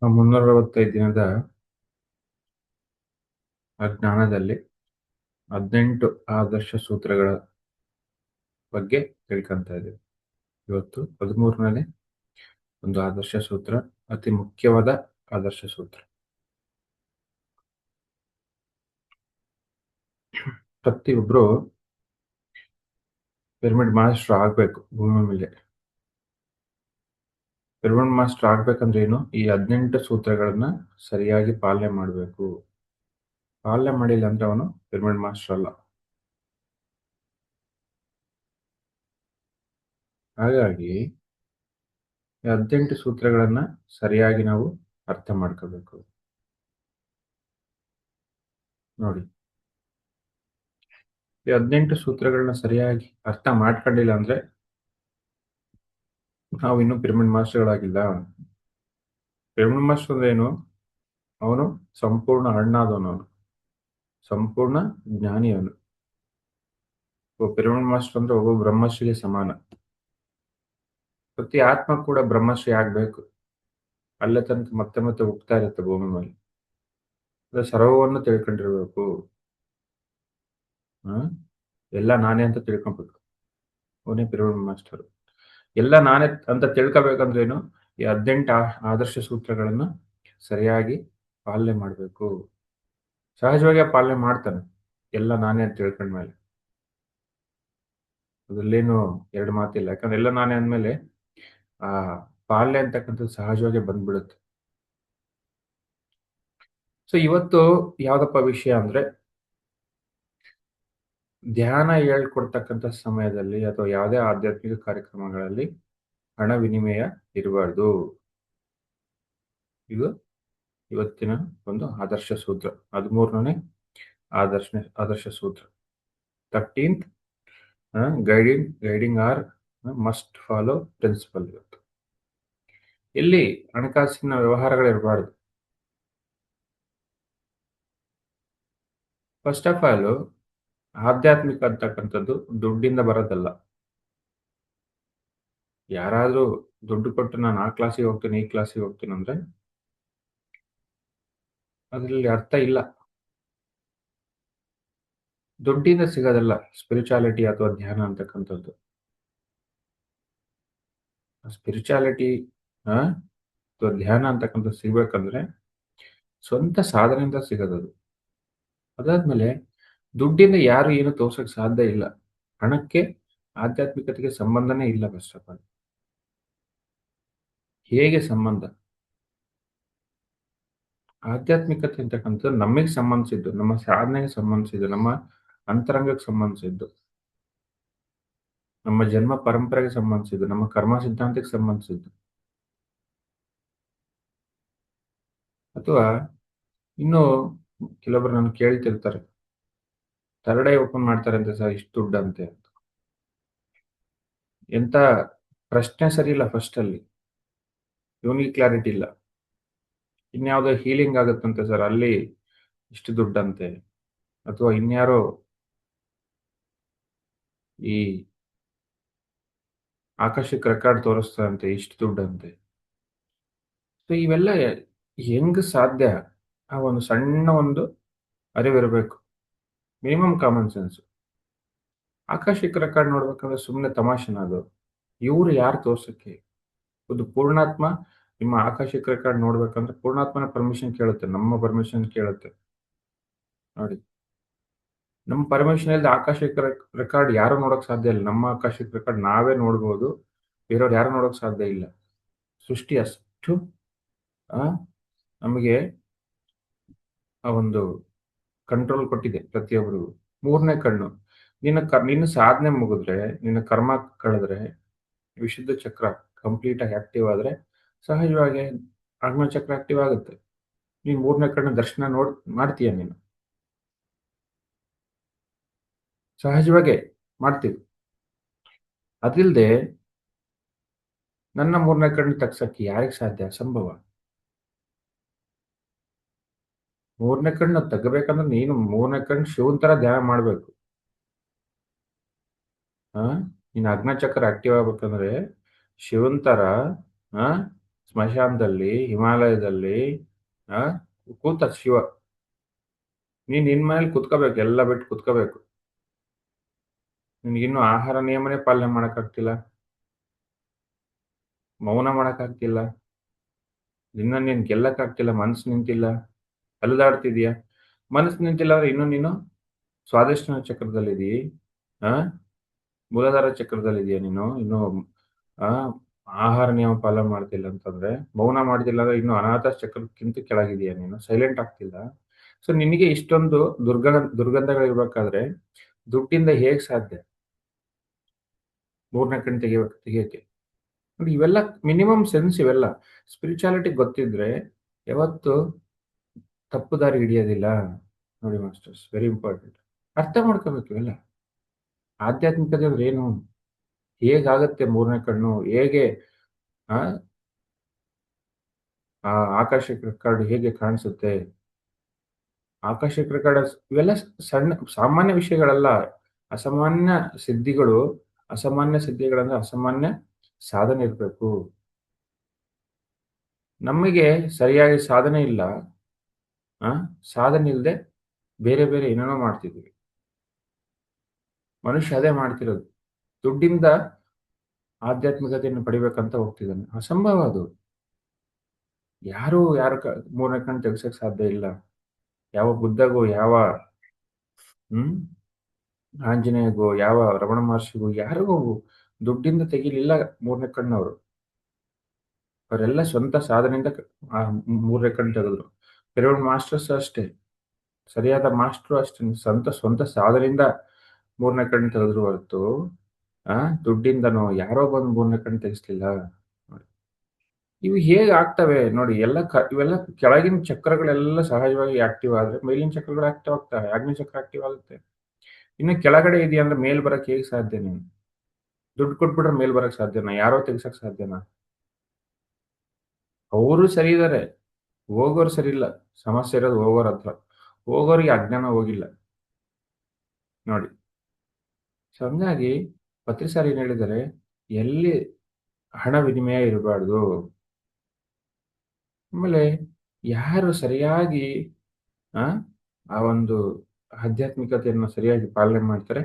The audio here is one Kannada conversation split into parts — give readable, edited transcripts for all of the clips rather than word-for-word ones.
365 ದಿನದ ಜ್ಞಾನದಲ್ಲಿ 18 ಆದರ್ಶ ಸೂತ್ರಗಳ ಬಗ್ಗೆ ತಿಳ್ಕೊಂತ ಇದ್ದೀವಿ. ಇವತ್ತು 13ನೇ ಒಂದು ಆದರ್ಶ ಸೂತ್ರ, ಅತಿ ಮುಖ್ಯವಾದ ಆದರ್ಶ ಸೂತ್ರ. ಪ್ರತಿಯೊಬ್ರು ಪಿರಮಿಡ್ ಮಾಸ್ಟರ್ ಆಗ್ಬೇಕು ಭೂಮಿ ಮೇಲೆ. ಪಿರಮಿಡ್ ಮಾಸ್ಟರ್ ಆಗ್ಬೇಕಂದ್ರೆ ಏನು? ಈ 18 ಸೂತ್ರಗಳನ್ನ ಸರಿಯಾಗಿ ಪಾಲನೆ ಮಾಡಬೇಕು. ಪಾಲನೆ ಮಾಡಿಲ್ಲ ಅಂದ್ರೆ ಅವನು ಪಿರಮಿಡ್ ಮಾಸ್ಟರ್ ಅಲ್ಲ. ಹಾಗಾಗಿ 18 ಸೂತ್ರಗಳನ್ನ ಸರಿಯಾಗಿ ನಾವು ಅರ್ಥ ಮಾಡ್ಕೋಬೇಕು. ನೋಡಿ, ಈ 18 ಸೂತ್ರಗಳನ್ನ ಸರಿಯಾಗಿ ಅರ್ಥ ಮಾಡ್ಕೊಂಡಿಲ್ಲ ಅಂದ್ರೆ ನಾವು ಇನ್ನೂ ಪಿರಮಿಡ್ ಮಾಸ್ಟರ್ಗಳಾಗಿಲ್ಲ. ಪಿರಮಿಡ್ ಮಾಸ್ಟರ್ ಅಂದ್ರೆ ಏನು? ಅವನು ಸಂಪೂರ್ಣ ಹಣ್ಣಾದವನು, ಅವನು ಸಂಪೂರ್ಣ ಜ್ಞಾನಿ. ಅವನು ಒಬ್ಬ ಪಿರಮಿಡ್ ಮಾಸ್ಟರ್ ಅಂದ್ರೆ ಒಬ್ಬ ಬ್ರಹ್ಮಶ್ರೀಗೆ ಸಮಾನ. ಪ್ರತಿ ಆತ್ಮ ಕೂಡ ಬ್ರಹ್ಮಶ್ರೀ ಆಗ್ಬೇಕು. ಅಲ್ಲೇ ತನಕ ಮತ್ತೆ ಮತ್ತೆ ಹುಟ್ಟುತ್ತಾ ಇರುತ್ತೆ ಭೂಮಿ ಮೇಲೆ. ಅದು ಸರ್ವವನ್ನು ತಿಳ್ಕೊಂಡಿರ್ಬೇಕು. ಎಲ್ಲ ನಾನೇ ಅಂತ ತಿಳ್ಕೊಬೇಕು. ಅವನೇ ಪಿರಮಿಡ್ ಮಾಸ್ಟರ್. ಎಲ್ಲ ನಾನೇ ಅಂತ ತಿಳ್ಕೊಬೇಕಂದ್ರೆ ಏನು? ಈ 18 ಆದರ್ಶ ಸೂತ್ರಗಳನ್ನ ಸರಿಯಾಗಿ ಪಾಲನೆ ಮಾಡಬೇಕು. ಸಹಜವಾಗಿ ಪಾಲನೆ ಮಾಡ್ತಾನೆ, ಎಲ್ಲ ನಾನೇ ಅಂತ ತಿಳ್ಕೊಂಡ್ಮೇಲೆ. ಅದ್ರಲ್ಲೇನು ಎರಡು ಮಾತಿಲ್ಲ. ಯಾಕಂದ್ರೆ ಎಲ್ಲ ನಾನೇ ಅಂದ್ಮೇಲೆ ಆ ಪಾಲನೆ ಅಂತಕ್ಕಂಥದ್ದು ಸಹಜವಾಗಿ ಬಂದ್ಬಿಡುತ್ತೆ. ಸೊ ಇವತ್ತು ಯಾವ್ದಪ್ಪ ವಿಷಯ ಅಂದ್ರೆ, ಧ್ಯಾನ ಹೇಳ್ಕೊಡ್ತಕ್ಕಂಥ ಸಮಯದಲ್ಲಿ ಅಥವಾ ಯಾವುದೇ ಆಧ್ಯಾತ್ಮಿಕ ಕಾರ್ಯಕ್ರಮಗಳಲ್ಲಿ ಹಣ ವಿನಿಮಯ ಇರಬಾರ್ದು. ಇದು ಇವತ್ತಿನ ಒಂದು ಆದರ್ಶ ಸೂತ್ರ, 13ನೇ ಆದರ್ಶ ಸೂತ್ರ. 13th guiding or must follow principle. ಇವತ್ತು ಇಲ್ಲಿ ಹಣಕಾಸಿನ ವ್ಯವಹಾರಗಳಿರಬಾರ್ದು. ಫಸ್ಟ್ ಆಫ್ ಆಲ್, ಆಧ್ಯಾತ್ಮಿಕ ಅಂತಕ್ಕಂಥದ್ದು ದುಡ್ಡಿಂದ ಬರೋದಲ್ಲ. ಯಾರಾದ್ರೂ ದುಡ್ಡು ಕೊಟ್ಟು ನಾನು ಆ ಕ್ಲಾಸಿಗೆ ಹೋಗ್ತೀನಿ, ಈ ಕ್ಲಾಸಿಗೆ ಹೋಗ್ತೀನಿ ಅಂದ್ರೆ ಅದರಲ್ಲಿ ಅರ್ಥ ಇಲ್ಲ. ದುಡ್ಡಿಂದ ಸಿಗೋದಲ್ಲ ಸ್ಪಿರಿಚುಯಾಲಿಟಿ ಅಥವಾ ಧ್ಯಾನ ಅಂತಕ್ಕಂಥದ್ದು. ಸ್ಪಿರಿಚುಯಾಲಿಟಿ ಅಥವಾ ಧ್ಯಾನ ಅಂತಕ್ಕಂಥದ್ದು ಸಿಗ್ಬೇಕಂದ್ರೆ ಸ್ವಂತ ಸಾಧನೆಯಿಂದ ಸಿಗೋದದು. ಅದಾದ್ಮೇಲೆ ದುಡ್ಡಿಂದ ಯಾರು ಏನು ತೋರ್ಸಕ್ ಸಾಧ್ಯ ಇಲ್ಲ. ಹಣಕ್ಕೆ ಆಧ್ಯಾತ್ಮಿಕತೆಗೆ ಸಂಬಂಧನೇ ಇಲ್ಲ. ಫಸ್ಟ್ ಆಫ್ ಆಲ್, ಹೇಗೆ ಸಂಬಂಧ? ಆಧ್ಯಾತ್ಮಿಕತೆ ಅಂತಕ್ಕಂಥದ್ದು ನಮಗೆ ಸಂಬಂಧಿಸಿದ್ದು, ನಮ್ಮ ಸಾಧನೆಗೆ ಸಂಬಂಧಿಸಿದ್ದು, ನಮ್ಮ ಅಂತರಂಗಕ್ಕೆ ಸಂಬಂಧಿಸಿದ್ದು, ನಮ್ಮ ಜನ್ಮ ಪರಂಪರೆಗೆ ಸಂಬಂಧಿಸಿದ್ದು, ನಮ್ಮ ಕರ್ಮ ಸಿದ್ಧಾಂತಕ್ಕೆ ಸಂಬಂಧಿಸಿದ್ದು. ಅಥವಾ ಇನ್ನು ಕೆಲವೊಬ್ರು ನಾನು ಕೇಳ್ತಿರ್ತಾರೆ, ಥರ್ಡ್ ಐ ಓಪನ್ ಮಾಡ್ತಾರಂತೆ ಸರ್, ಇಷ್ಟು ದುಡ್ಡಂತೆ ಅಂತ. ಎಂತ ಪ್ರಶ್ನೆ ಸರಿ ಇಲ್ಲ. ಫಸ್ಟ್ ಅಲ್ಲಿ ಇವನಿಗೆ ಕ್ಲಾರಿಟಿ ಇಲ್ಲ. ಇನ್ಯಾವುದೋ ಹೀಲಿಂಗ್ ಆಗುತ್ತಂತೆ ಸರ್, ಅಲ್ಲಿ ಇಷ್ಟು ದುಡ್ಡಂತೆ. ಅಥವಾ ಇನ್ಯಾರೋ ಈ ಆಕಾಶಕ್ಕೆ ರೆಕಾರ್ಡ್ ತೋರಿಸ್ತಾರಂತೆ, ಇಷ್ಟು ದುಡ್ಡಂತೆ. ಸೊ ಇವೆಲ್ಲ ಹೆಂಗ್ ಸಾಧ್ಯ? ಆ ಒಂದು ಸಣ್ಣ ಒಂದು ಅರಿವಿರಬೇಕು, ಮಿನಿಮಮ್ ಕಾಮನ್ ಸೆನ್ಸ್. ಆಕಾಶಕ್ಕೆ ರೆಕಾರ್ಡ್ ನೋಡ್ಬೇಕಂದ್ರೆ ಸುಮ್ಮನೆ ತಮಾಷೆನ ಅದು? ಇವ್ರು ಯಾರು ತೋರ್ಸಕ್ಕೆ? ಒಂದು ಪೂರ್ಣಾತ್ಮ ನಿಮ್ಮ ಆಕಾಶಕ್ಕೆ ರೆಕಾರ್ಡ್ ನೋಡ್ಬೇಕಂದ್ರೆ ಪೂರ್ಣಾತ್ಮನ ಪರ್ಮಿಷನ್ ಕೇಳುತ್ತೆ, ನಮ್ಮ ಪರ್ಮಿಷನ್ ಕೇಳುತ್ತೆ. ನೋಡಿ, ನಮ್ಮ ಪರ್ಮಿಷನ್ ಇಲ್ಲದೆ ಆಕಾಶಕ್ಕೆ ರೆಕಾರ್ಡ್ ಯಾರು ನೋಡಕ್ ಸಾಧ್ಯ ಇಲ್ಲ. ನಮ್ಮ ಆಕಾಶಕ್ಕೆ ರೆಕಾರ್ಡ್ ನಾವೇ ನೋಡ್ಬೋದು, ಬೇರೆಯವ್ರು ಯಾರು ನೋಡಕ್ ಸಾಧ್ಯ ಇಲ್ಲ. ಸೃಷ್ಟಿ ಅಷ್ಟು ನಮಗೆ ಆ ಒಂದು ಕಂಟ್ರೋಲ್ ಕೊಟ್ಟಿದೆ ಪ್ರತಿಯೊಬ್ಬರಿಗೂ. 3ನೇ ಕಣ್ಣು. ನಿನ್ನ ಸಾಧನೆ ಮುಗಿದ್ರೆ, ನಿನ್ನ ಕರ್ಮ ಕಳೆದ್ರೆ, ವಿಶುದ್ಧ ಚಕ್ರ ಕಂಪ್ಲೀಟ್ ಆಗಿ ಆಕ್ಟಿವ್ ಆದ್ರೆ ಸಹಜವಾಗಿ ಆಗ್ನೇಯ ಚಕ್ರ ಆಕ್ಟಿವ್ ಆಗುತ್ತೆ. ನೀನು 3ನೇ ಕಣ್ಣ ದರ್ಶನ ಮಾಡ್ತೀಯ. ನೀನು ಸಹಜವಾಗಿ ಮಾಡ್ತೀವಿ. ಅದಿಲ್ಲದೆ ನನ್ನ 3ನೇ ಕಣ್ಣು ತಗ್ಸಕ್ಕೆ ಯಾರಿಗೆ ಸಾಧ್ಯ? ಅಸಂಭವ. 3ನೇ ಕಣ್ಣು ತೆಗಬೇಕಂದ್ರೆ ನೀನು 3ನೇ ಕಣ್ಣು ಶಿವನ್ ತರ ಧ್ಯಾನ ಮಾಡ್ಬೇಕು. ನೀನು ಅಗ್ನ ಚಕ್ರ ಆಕ್ಟಿವ್ ಆಗ್ಬೇಕಂದ್ರೆ ಶಿವನ್ ತರ ಸ್ಮಶಾನದಲ್ಲಿ, ಹಿಮಾಲಯದಲ್ಲಿ ಆ ಕೂತ ಶಿವ. ನೀನ್ ನಿನ್ ಮನೇಲಿ ಕುತ್ಕೋಬೇಕು, ಎಲ್ಲ ಬಿಟ್ಟು ಕುತ್ಕೋಬೇಕು. ನಿನ್ಗಿನ್ನೂ ಆಹಾರ ನಿಯಮನೇ ಪಾಲನೆ ಮಾಡಕ್ಕಾಗ್ತಿಲ್ಲ, ಮೌನ ಮಾಡಕ್ಕಾಗ್ತಿಲ್ಲ, ನಿನ್ನ ನೀನ್ ಗೆಲ್ಲಕ್ಕಾಗ್ತಿಲ್ಲ, ಮನಸ್ಸು ನಿಂತಿಲ್ಲ, ಅಲೆದಾಡ್ತಿದೀಯ. ಮನಸ್ಸು ನಿಂತಿಲ್ಲ ಅಂದ್ರೆ ಇನ್ನೂ ನೀನು ಸ್ವಾದಿಷ್ಠಾನ ಚಕ್ರದಲ್ಲಿದೀ. ಆ ಮೂಲಾಧಾರ ಚಕ್ರದಲ್ಲಿದೀಯ ನೀನು ಇನ್ನು. ಆ ಆಹಾರ ನಿಯಮ ಪಾಲನೆ ಮಾಡ್ತಿಲ್ಲ ಅಂತಂದ್ರೆ, ಮೌನ ಮಾಡ್ತಿಲ್ಲ ಅಂದ್ರೆ ಇನ್ನು ಅನಾಥ ಚಕ್ರಕ್ಕಿಂತ ಕೆಳಗಿದೀಯ ನೀನು, ಸೈಲೆಂಟ್ ಆಗ್ತಿಲ್ಲ. ಸೊ ನಿನಗೆ ಇಷ್ಟೊಂದು ದುರ್ಗಂಧಗಳಿರ್ಬೇಕಾದ್ರೆ ದುಡ್ಡಿಂದ ಹೇಗ್ ಸಾಧ್ಯ ಮೂರನೇ ಕಣ್ಣು ತೆಗಿಯಕ್ಕೆ? ನೋಡಿ, ಇವೆಲ್ಲ ಮಿನಿಮಮ್ ಸೆನ್ಸ್ ಇವೆಲ್ಲ. ಸ್ಪಿರಿಚುಯಾಲಿಟಿ ಗೊತ್ತಿದ್ರೆ ಯಾವತ್ತು ತಪ್ಪು ದಾರಿ ಹಿಡಿಯೋದಿಲ್ಲ. ನೋಡಿ ಮಾಸ್ಟರ್ಸ್, ವೆರಿ ಇಂಪಾರ್ಟೆಂಟ್. ಅರ್ಥ ಮಾಡ್ಕೋಬೇಕು ಇವೆಲ್ಲ. ಆಧ್ಯಾತ್ಮಿಕತೆ ಅಂದ್ರೆ ಏನು? ಹೇಗಾಗತ್ತೆ ಮೂರನೇ ಕಣ್ಣು? ಹೇಗೆ ಆ ಆ ಆಕಾಶಕ್ಕೆ ರೆಕಾರ್ಡ್ ಹೇಗೆ ಕಾಣಿಸುತ್ತೆ? ಆಕಾಶಕ್ಕೆ ರೆಕಾರ್ಡ್ ಇವೆಲ್ಲ ಸಣ್ಣ ಸಾಮಾನ್ಯ ವಿಷಯಗಳಲ್ಲ. ಅಸಾಮಾನ್ಯ ಸಿದ್ಧಿಗಳು. ಅಸಾಮಾನ್ಯ ಸಿದ್ಧಿಗಳಂದ್ರೆ ಅಸಾಮಾನ್ಯ ಸಾಧನೆ ಇರ್ಬೇಕು. ನಮಗೆ ಸರಿಯಾಗಿ ಸಾಧನೆ ಇಲ್ಲ. ಆ ಸಾಧನೆ ಇಲ್ಲದೆ ಬೇರೆ ಬೇರೆ ಏನೇನೋ ಮಾಡ್ತಿದ್ವಿ. ಮನುಷ್ಯ ಅದೇ ಮಾಡ್ತಿರೋದು. ದುಡ್ಡಿಂದ ಆಧ್ಯಾತ್ಮಿಕತೆಯನ್ನು ಪಡಿಬೇಕಂತ ಹೋಗ್ತಿದ್ದಾನೆ. ಅಸಂಭವ ಅದು. ಯಾರು ಯಾರ ಮೂರನೇ ಕಣ್ಣು ತೆಗ್ಸಕ್ ಸಾಧ್ಯ ಇಲ್ಲ. ಯಾವ ಬುದ್ಧಗೂ, ಯಾವ ಹ್ಮ್ ಆಂಜನೇಯಗೂ, ಯಾವ ರಮಣ ಮಹರ್ಷಿಗೂ, ಯಾರಿಗೂ ದುಡ್ಡಿಂದ ತೆಗಿಲಿಲ್ಲ ಮೂರನೇ ಕಣ್ಣವರು. ಅವರೆಲ್ಲ ಸ್ವಂತ ಸಾಧನೆಯಿಂದ ಆ ಮೂರನೇ ಕಣ್ಣು ತೆಗೆದ್ರು. ಕೆಲವೊಂದು ಮಾಸ್ಟರ್ಸ್ ಅಷ್ಟೇ, ಸರಿಯಾದ ಮಾಸ್ಟ್ರು ಅಷ್ಟೇ, ಸ್ವಂತ ಸ್ವಂತ ಸಾಧನೆಯಿಂದ ಮೂರನೇ ಕಣ್ಣು ತೆಗೆದ್ರು ಹೊರತು ಆ ದುಡ್ಡಿಂದನೋ ಯಾರೋ ಬಂದು ಮೂರನೇ ಕಣ್ಣು ತೆಗಿಸ್ಲಿಲ್ಲ. ನೋಡಿ, ಇವು ಹೇಗೆ ಆಗ್ತವೆ ನೋಡಿ. ಇವೆಲ್ಲ ಕೆಳಗಿನ ಚಕ್ರಗಳೆಲ್ಲ ಸಹಜವಾಗಿ ಆಕ್ಟಿವ್ ಆದ್ರೆ ಮೇಲಿನ ಚಕ್ರಗಳು ಆಕ್ಟಿವ್ ಆಗ್ತವೆ. ಅಗ್ನಿ ಚಕ್ರ ಆಕ್ಟಿವ್ ಆಗುತ್ತೆ. ಇನ್ನು ಕೆಳಗಡೆ ಇದೆಯಾ ಅಂದ್ರೆ ಮೇಲ್ ಬರಕ್ ಹೇಗೆ ಸಾಧ್ಯ? ನೀನು ದುಡ್ಡು ಕೊಟ್ಬಿಟ್ರೆ ಮೇಲ್ ಬರಕ್ ಸಾಧ್ಯನಾ? ಯಾರೋ ತೆಗ್ಸಕ್ ಸಾಧ್ಯನಾ? ಅವರು ಸರಿ ಇದಾರೆ, ಹೋಗೋರು ಸರಿ ಇಲ್ಲ. ಸಮಸ್ಯೆ ಇರೋದು ಹೋಗೋರ ಹತ್ರ. ಹೋಗೋರಿಗೆ ಅಜ್ಞಾನ ಹೋಗಿಲ್ಲ ನೋಡಿ. ಸೊ ಹಂಗಾಗಿ ಪತ್ರಿ ಸಾರ್ ಏನ್ ಹೇಳಿದ್ದಾರೆ, ಎಲ್ಲಿ ಹಣ ವಿನಿಮಯ ಇರಬಾರ್ದು. ಆಮೇಲೆ ಯಾರು ಸರಿಯಾಗಿ ಆ ಆ ಒಂದು ಆಧ್ಯಾತ್ಮಿಕತೆಯನ್ನು ಸರಿಯಾಗಿ ಪಾಲನೆ ಮಾಡ್ತಾರೆ,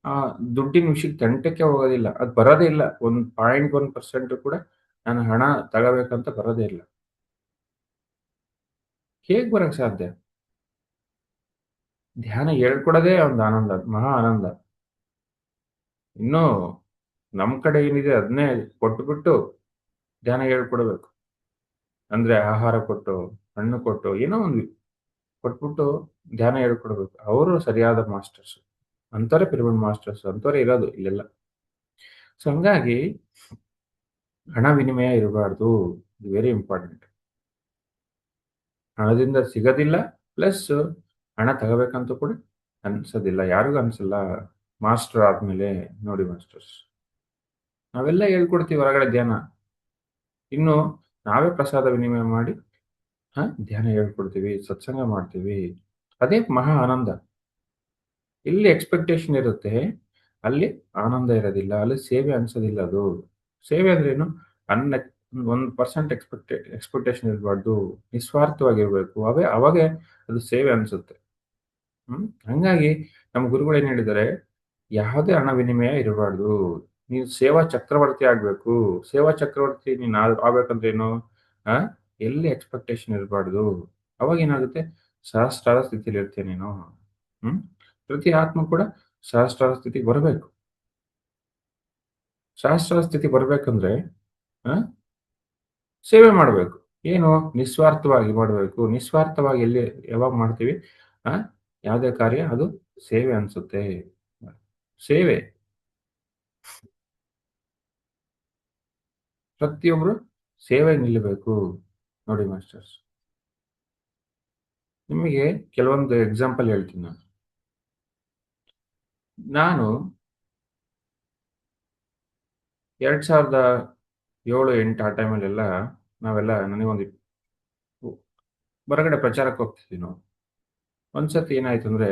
ಆ ದುಡ್ಡಿನ ವಿಷಯಕ್ಕೆ ತಂಟಕ್ಕೆ ಹೋಗೋದಿಲ್ಲ. ಅದು ಬರೋದೇ ಇಲ್ಲ. 1.1% ಕೂಡ ನಾನು ಹಣ ತಗೋಬೇಕಂತ ಬರೋದೇ ಇಲ್ಲ. ಹೇಗ್ ಬರಕ್ ಸಾಧ್ಯ? ಧ್ಯಾನ ಹೇಳ್ಕೊಡೋದೇ ಒಂದು ಆನಂದ, ಮಹಾ ಆನಂದ. ಇನ್ನು ನಮ್ ಕಡೆ ಏನಿದೆ ಅದನ್ನೇ ಕೊಟ್ಬಿಟ್ಟು ಧ್ಯಾನ ಹೇಳ್ಕೊಡ್ಬೇಕು. ಅಂದ್ರೆ ಆಹಾರ ಕೊಟ್ಟು, ಹಣ್ಣು ಕೊಟ್ಟು, ಏನೋ ಒಂದು ಕೊಟ್ಬಿಟ್ಟು ಧ್ಯಾನ ಹೇಳ್ಕೊಡ್ಬೇಕು. ಅವರು ಸರಿಯಾದ ಮಾಸ್ಟರ್ಸ್. ಅಂಥವರೇ ಪಿರಮಿಡ್ ಮಾಸ್ಟರ್ಸ್. ಅಂಥವರೇ ಇರೋದು ಇಲ್ಲೆಲ್ಲ. ಸೊ ಹಂಗಾಗಿ ಹಣ ವಿನಿಮಯ ಇರಬಾರ್ದು. Very important. ಹಣದಿಂದ ಸಿಗೋದಿಲ್ಲ, ಪ್ಲಸ್ ಹಣ ತಗೋಬೇಕಂತ ಕೂಡ ಅನ್ಸೋದಿಲ್ಲ. ಯಾರಿಗೂ ಅನ್ಸಲ್ಲ ಮಾಸ್ಟರ್ ಆದ್ಮೇಲೆ. ನೋಡಿ ಮಾಸ್ಟರ್ಸ್, ನಾವೆಲ್ಲ ಹೇಳ್ಕೊಡ್ತೀವಿ ಹೊರಗಡೆ ಧ್ಯಾನ. ಇನ್ನು ನಾವೇ ಪ್ರಸಾದ ವಿನಿಮಯ ಮಾಡಿ ಧ್ಯಾನ ಹೇಳ್ಕೊಡ್ತೀವಿ, ಸತ್ಸಂಗ ಮಾಡ್ತೀವಿ. ಅದೇ ಮಹಾ ಆನಂದ. ಎಲ್ಲಿ ಎಕ್ಸ್ಪೆಕ್ಟೇಷನ್ ಇರುತ್ತೆ ಅಲ್ಲಿ ಆನಂದ ಇರೋದಿಲ್ಲ, ಅಲ್ಲಿ ಸೇವೆ ಅನ್ಸೋದಿಲ್ಲ. ಅದು ಸೇವೆ ಅಂದ್ರೇನು? ಅನ್ನ 1% ಎಕ್ಸ್ಪೆಕ್ಟೇಷನ್ ಇರಬಾರ್ದು, ನಿಸ್ವಾರ್ಥವಾಗಿರ್ಬೇಕು. ಅವಾಗೆ ಅದು ಸೇವೆ ಅನ್ಸುತ್ತೆ. ಹಂಗಾಗಿ ನಮ್ಮ ಗುರುಗಳು ಏನ್ ಹೇಳಿದ್ದಾರೆ, ಯಾವುದೇ ಹಣ ವಿನಿಮಯ ಇರಬಾರ್ದು. ನೀವು ಸೇವಾ ಚಕ್ರವರ್ತಿ ಆಗ್ಬೇಕು. ಸೇವಾ ಚಕ್ರವರ್ತಿ ನೀನ್ ಆಗ್ಬೇಕಂದ್ರೆ ಏನು? ಆ ಎಲ್ಲಿ ಎಕ್ಸ್ಪೆಕ್ಟೇಷನ್ ಇರಬಾರ್ದು. ಅವಾಗ ಏನಾಗುತ್ತೆ? ಸಹಸ್ರಾರ ಸ್ಥಿತಿಲಿ ಇರ್ತೀಯ ನೀನು. ಹ್ಮ್ ಪ್ರತಿ ಆತ್ಮ ಕೂಡ ಸಹಸ್ರಾರ ಸ್ಥಿತಿಗೆ ಬರಬೇಕು. ಸಹಸ್ರಾರ ಸ್ಥಿತಿ ಬರ್ಬೇಕಂದ್ರೆ ಆ ಸೇವೆ ಮಾಡಬೇಕು. ಏನು? ನಿಸ್ವಾರ್ಥವಾಗಿ ಮಾಡಬೇಕು. ನಿಸ್ವಾರ್ಥವಾಗಿ ಎಲ್ಲಿ ಯಾವಾಗ ಮಾಡ್ತೀವಿ? ಆ ಯಾವುದೇ ಕಾರ್ಯ ಅದು ಸೇವೆ ಅನ್ಸುತ್ತೆ. ಸೇವೆ. ಪ್ರತಿಯೊಬ್ರು ಸೇವೆ ನಿಲ್ಲಬೇಕು. ನೋಡಿ ಮಾಸ್ಟರ್ಸ್, ನಿಮಗೆ ಕೆಲವೊಂದು ಎಕ್ಸಾಂಪಲ್ ಹೇಳ್ತೀನಿ ನಾನು. ನಾನು 2007-8 ಆ ಟೈಮಲ್ಲೆಲ್ಲ ನಾವೆಲ್ಲ ನನಗೊಂದು ಹೊರಗಡೆ ಪ್ರಚಾರಕ್ಕೆ ಹೋಗ್ತಿದ್ವಿ ನಾವು. ಒಂದ್ಸತಿ ಏನಾಯ್ತು ಅಂದ್ರೆ,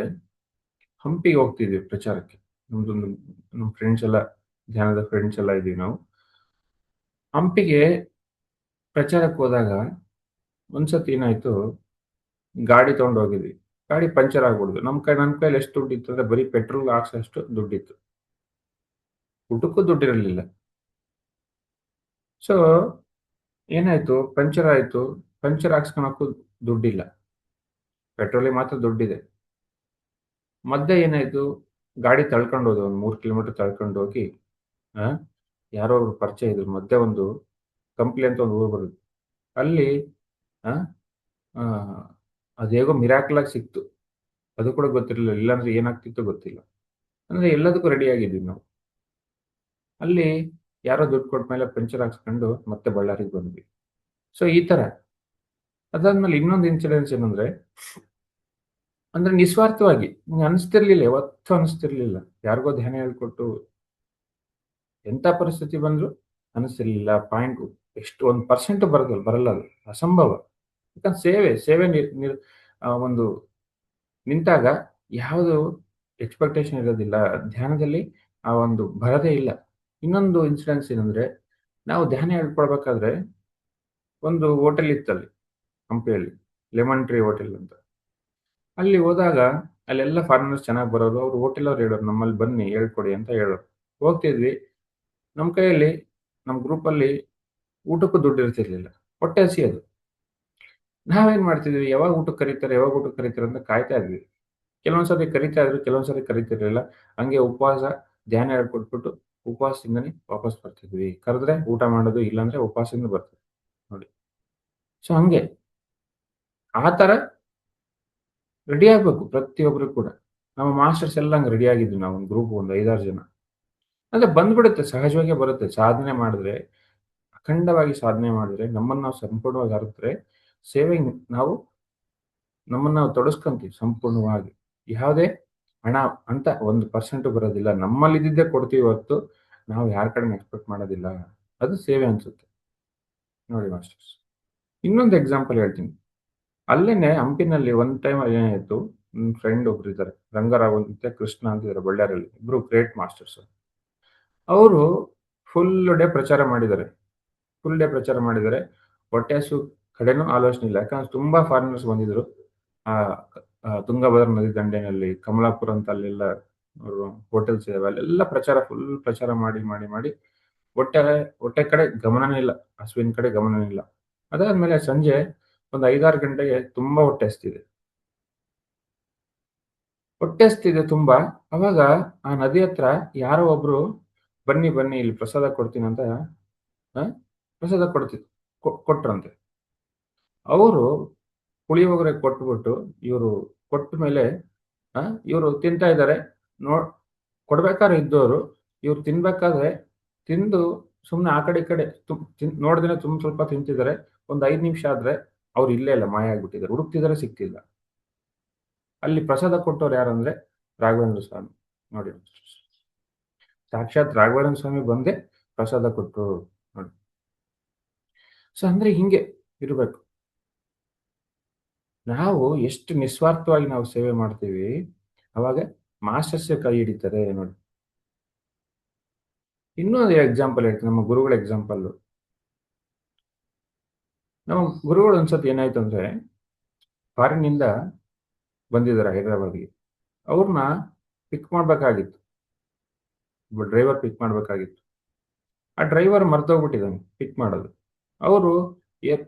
ಹಂಪಿಗೆ ಹೋಗ್ತಿದ್ವಿ ಪ್ರಚಾರಕ್ಕೆ. ನಮ್ದೊಂದು ನಮ್ಮ ಫ್ರೆಂಡ್ಸ್ ಎಲ್ಲ, ಧ್ಯಾನದ ಫ್ರೆಂಡ್ಸ್ ಎಲ್ಲ ಇದೀವಿ ನಾವು. ಹಂಪಿಗೆ ಪ್ರಚಾರಕ್ಕೆ ಹೋದಾಗ ಒಂದ್ಸತಿ ಏನಾಯ್ತು, ಗಾಡಿ ತಗೊಂಡು ಹೋಗಿದ್ವಿ. ಗಾಡಿ ಪಂಕ್ಚರ್ ಆಗ್ಬಿಡ್ತು. ನನ್ನ ಕೈಲಿ ಎಷ್ಟು ದುಡ್ಡಿತ್ತು ಅಂದ್ರೆ ಬರೀ ಪೆಟ್ರೋಲ್ ಹಾಕ್ಸೋಷ್ಟು ದುಡ್ಡಿತ್ತು. ಊಟಕ್ಕೂ ದುಡ್ಡಿರಲಿಲ್ಲ. ಸೊ ಏನಾಯ್ತು, ಪಂಕ್ಚರ್ ಆಯ್ತು. ಪಂಕ್ಚರ್ ಹಾಕ್ಸ್ಕೊಳಕ್ಕೂ ದುಡ್ಡಿಲ್ಲ. ಪೆಟ್ರೋಲಿಗೆ ಮಾತ್ರ ದುಡ್ಡಿದೆ. ಮಧ್ಯೆ ಏನಾಯ್ತು, ಗಾಡಿ ತಳ್ಕೊಂಡು ಹೋದೆ. ಒಂದು 3 ಕಿಲೋಮೀಟರ್ ತಳ್ಕೊಂಡು ಹೋಗಿ ಆ, ಯಾರೋ ಒಬ್ರು ಪರಿಚಯ ಇದ್ರು. ಮಧ್ಯೆ ಒಂದು ಕಂಪ್ಲಿ ಅಂತ ಒಂದು ಊರು ಬರುತ್ತೆ. ಅಲ್ಲಿ ಆ, ಆ, ಅದೇಗೋ ಮಿರಾಕಲ್ ಆಗಿ ಸಿಕ್ತು. ಅದು ಕೂಡ ಗೊತ್ತಿರಲಿಲ್ಲ. ಇಲ್ಲಾಂದ್ರೆ ಏನಾಗ್ತಿತ್ತೋ ಗೊತ್ತಿಲ್ಲ. ಅಂದ್ರೆ ಎಲ್ಲದಕ್ಕೂ ರೆಡಿ ಆಗಿದ್ವಿ ನಾವು. ಅಲ್ಲಿ ಯಾರೋ ದುಡ್ಡು ಕೊಟ್ಮೇಲೆ ಪಂಕ್ಚರ್ ಹಾಕ್ಸ್ಕೊಂಡು ಮತ್ತೆ ಬಳ್ಳಾರಿಗೆ ಬಂದ್ವಿ. ಸೊ ಈ ತರ. ಅದಾದ್ಮೇಲೆ ಇನ್ನೊಂದು ಇನ್ಸಿಡೆನ್ಸ್ ಏನಂದ್ರೆ, ಅಂದ್ರೆ ನಿಸ್ವಾರ್ಥವಾಗಿ ನಂಗೆ ಅನಿಸ್ತಿರ್ಲಿಲ್ಲ, ಯಾವತ್ತೂ ಅನಿಸ್ತಿರ್ಲಿಲ್ಲ. ಯಾರಿಗೋ ಧ್ಯಾನ ಹೇಳ್ಕೊಟ್ಟು ಎಂಥ ಪರಿಸ್ಥಿತಿ ಬಂದ್ರು ಅನಿಸ್ತಿರ್ಲಿಲ್ಲ. ಪಾಯಿಂಟ್ ಎಷ್ಟು 1% ಬರಲ್ಲ ಅದು. ಅಸಂಭವ. ಯಾಕಂದ್ರೆ ಸೇವೆ ಒಂದು ನಿಂತಾಗ ಯಾವುದು ಎಕ್ಸ್‌ಪೆಕ್ಟೇಷನ್ ಇರೋದಿಲ್ಲ. ಧ್ಯಾನದಲ್ಲಿ ಆ ಒಂದು ಬರದೇ ಇಲ್ಲ. ಇನ್ನೊಂದು ಇನ್ಸಿಡೆನ್ಸ್ ಏನಂದ್ರೆ, ನಾವು ಧ್ಯಾನ ಹೇಳ್ಕೊಡ್ಬೇಕಾದ್ರೆ ಒಂದು ಹೋಟೆಲ್ ಇತ್ತಲ್ಲಿ ಹಂಪಿಯಲ್ಲಿ. ಲೆಮನ್ ಟ್ರೀ ಹೋಟೆಲ್ ಅಂತ. ಅಲ್ಲಿ ಹೋದಾಗ ಅಲ್ಲೆಲ್ಲ ಫಾರಿನರ್ಸ್ ಚೆನ್ನಾಗಿ ಬರೋರು. ಅವ್ರು ಹೋಟೆಲ್ ಅವ್ರು ಹೇಳೋರು, ನಮ್ಮಲ್ಲಿ ಬನ್ನಿ ಹೇಳ್ಕೊಡಿ ಅಂತ ಹೇಳೋರು. ಹೋಗ್ತಿದ್ವಿ. ನಮ್ಮ ಕೈಯಲ್ಲಿ ನಮ್ಮ ಗ್ರೂಪಲ್ಲಿ ಊಟಕ್ಕೂ ದುಡ್ಡು ಇರ್ತಿರ್ಲಿಲ್ಲ. ಹೊಟ್ಟೆ ಹಸಿಯೋದು. ನಾವೇನ್ ಮಾಡ್ತಿದ್ವಿ, ಯಾವಾಗ ಊಟಕ್ಕೆ ಕರೀತಾರೆ ಅಂತ ಕಾಯ್ತಾ ಇದ್ವಿ. ಕೆಲವೊಂದ್ ಸತಿ ಕರೀತಾ ಇದ್ರು, ಕೆಲವೊಂದ್ ಸತಿ ಕರೀತಿರ್ಲಿಲ್ಲ. ಹಂಗೆ ಉಪವಾಸ, ಧ್ಯಾನ ಹೇಳ್ಕೊಟ್ಬಿಟ್ಟು ಉಪವಾಸದಿಂದನೇ ವಾಪಸ್ ಬರ್ತಿದ್ವಿ. ಕರೆದ್ರೆ ಊಟ ಮಾಡೋದು, ಇಲ್ಲಾಂದ್ರೆ ಉಪವಾಸದಿಂದ ಬರ್ತಿದ್ವಿ ನೋಡಿ. ಸೊ ಹಂಗೆ ಆ ತರ ರೆಡಿ ಆಗ್ಬೇಕು ಪ್ರತಿಯೊಬ್ರು ಕೂಡ. ನಮ್ಮ ಮಾಸ್ಟರ್ಸ್ ಎಲ್ಲ ಹಂಗೆ ರೆಡಿ ಆಗಿದ್ವಿ ನಾವು. ಒಂದು ಗ್ರೂಪ್ ಒಂದು 5, 6 ಜನ. ಅಂದ್ರೆ ಬಂದ್ಬಿಡುತ್ತೆ, ಸಹಜವಾಗೇ ಬರುತ್ತೆ. ಸಾಧನೆ ಮಾಡಿದ್ರೆ, ಅಖಂಡವಾಗಿ ಸಾಧನೆ ಮಾಡಿದ್ರೆ, ನಮ್ಮನ್ನು ನಾವು ಸಂಪೂರ್ಣವಾಗಿ ಅರಿತ್ರೆ, ಸೇವೆಗೆ ನಾವು ನಮ್ಮನ್ನ ನಾವು ತೊಡಸ್ಕೊಂತೀವಿ ಸಂಪೂರ್ಣವಾಗಿ. ಯಾವುದೇ ಹಣ ಅಂತ 1% ಬರೋದಿಲ್ಲ. ನಮ್ಮಲ್ಲಿದ್ದಿದ್ದೇ ಕೊಡ್ತೀವಿ ಹೊರತು, ನಾವು ಯಾರ ಕಡೆನೂ ಎಕ್ಸ್‌ಪೆಕ್ಟ್ ಮಾಡೋದಿಲ್ಲ. ಅದು ಸೇವೆ ಅನ್ಸುತ್ತೆ. ನೋಡಿ ಮಾಸ್ಟರ್ಸ್. ಇನ್ನೊಂದು ಎಕ್ಸಾಂಪಲ್ ಹೇಳ್ತೀನಿ. ಅಲ್ಲೇನೆ ಹಂಪಿನಲ್ಲಿ ಒಂದು ಟೈಮ್ ಏನಾಯ್ತು, ನನ್ನ ಫ್ರೆಂಡ್ ಒಬ್ರು ಇದ್ದಾರೆ. ರಂಗರಾವ್ ಮತ್ತೆ ಕೃಷ್ಣ ಅಂತ ಇದ್ದಾರೆ ಬಳ್ಳಾರಿಯಲ್ಲಿ. ಇಬ್ರು ಗ್ರೇಟ್ ಮಾಸ್ಟರ್ಸ್. ಅವರು ಫುಲ್ ಡೇ ಪ್ರಚಾರ ಮಾಡಿದ್ದಾರೆ. ಫುಲ್ ಡೇ ಪ್ರಚಾರ ಮಾಡಿದ್ದಾರೆ. ಹೊಟ್ಟೆ ಹಸು ಕಡೆನೂ ಆಲೋಚನೆ ಇಲ್ಲ. ಯಾಕಂದ್ರೆ ತುಂಬಾ ಫಾರಿನರ್ಸ್ ಬಂದಿದ್ರು. ಆ ತುಂಗಭದ್ರಾ ನದಿ ದಂಡೆನಲ್ಲಿ, ಕಮಲಾಪುರ ಅಂತ ಅಲ್ಲೆಲ್ಲ ಅವರು ಹೋಟೆಲ್ಸ್ ಇದಾವೆ. ಅಲ್ಲೆಲ್ಲ ಫುಲ್ ಪ್ರಚಾರ ಮಾಡಿ ಹೊಟ್ಟೆ ಹೊಟ್ಟೆ ಕಡೆ ಗಮನನೇ ಇಲ್ಲ. ಹಸುವಿನ ಕಡೆ ಗಮನನೇ ಇಲ್ಲ. ಅದಾದ್ಮೇಲೆ ಸಂಜೆ ಒಂದು 5, 6 ಗಂಟೆಗೆ ತುಂಬಾ ಹೊಟ್ಟೆ ಹಸ್ತಿದೆ. ಹೊಟ್ಟೆ ಹಸ್ತಿದೆ ತುಂಬಾ. ಅವಾಗ ಆ ನದಿ ಹತ್ರ ಯಾರೋ ಒಬ್ರು ಬನ್ನಿ, ಬನ್ನಿ ಇಲ್ಲಿ ಪ್ರಸಾದ ಕೊಡ್ತೀನಿ ಅಂತ ಆ, ಪ್ರಸಾದ ಕೊಟ್ರಂತೆ. ಅವರು ಪುಳಿಯೋಗರೆ ಕೊಟ್ಬಿಟ್ಟು, ಇವರು ಕೊಟ್ಟ ಮೇಲೆ ಇವರು ತಿಂತಾ ಇದ್ದಾರೆ. ನೋಡ್ ಕೊಡ್ಬೇಕಾದ್ರೆ ಇದ್ದೋರು, ಇವ್ರು ತಿನ್ಬೇಕಾದ್ರೆ ತಿಂದು ಸುಮ್ನೆ ಆ ಕಡೆ ಈ ಕಡೆ ನೋಡ್ದೇನೆ ಸ್ವಲ್ಪ ತಿಂತಿದ್ದಾರೆ. ಒಂದು 5 ನಿಮಿಷ ಆದ್ರೆ ಅವ್ರು ಇಲ್ಲೇ ಇಲ್ಲ, ಮಾಯ ಆಗ್ಬಿಟ್ಟಿದ್ದಾರೆ. ಹುಡುಕ್ತಿದ್ದಾರೆ, ಸಿಗ್ತಿಲ್ಲ. ಅಲ್ಲಿ ಪ್ರಸಾದ ಕೊಟ್ಟವ್ರು ಯಾರಂದ್ರೆ ರಾಘವೇಂದ್ರ ಸ್ವಾಮಿ. ನೋಡಿ, ಸಾಕ್ಷಾತ್ ರಾಘವೇಂದ್ರ ಸ್ವಾಮಿ ಬಂದೇ ಪ್ರಸಾದ ಕೊಟ್ರು ನೋಡಿ. ಸೊ ಅಂದ್ರೆ ಹಿಂಗೆ ಇರ್ಬೇಕು. ನಾವು ಎಷ್ಟು ನಿಸ್ವಾರ್ಥವಾಗಿ ನಾವು ಸೇವೆ ಮಾಡ್ತೀವಿ, ಅವಾಗ ಮಾಸ್ಟರ್ಸೇ ಕೈ ಹಿಡಿತಾರೆ ನೋಡಿ. ಇನ್ನೊಂದು ಎಕ್ಸಾಂಪಲ್ ಹೇಳ್ತೀನಿ, ನಮ್ಮ ಗುರುಗಳ ಎಕ್ಸಾಂಪಲ್. ನಮ್ಮ ಗುರುಗಳು ಒಂದ್ಸತಿ ಏನಾಯ್ತು ಅಂದ್ರೆ, ಫಾರಿನ್ನಿಂದ ಬಂದಿದ್ದಾರೆ ಹೈದರಾಬಾದ್‌ಗೆ. ಅವ್ರನ್ನ ಪಿಕ್ ಮಾಡ್ಬೇಕಾಗಿತ್ತು. ಒಬ್ಬ ಡ್ರೈವರ್ ಪಿಕ್ ಮಾಡ್ಬೇಕಾಗಿತ್ತು. ಆ ಡ್ರೈವರ್ ಮರ್ತೋಗ್ಬಿಟ್ಟಿದ್ದಾನೆ ಪಿಕ್ ಮಾಡೋದು. ಅವರು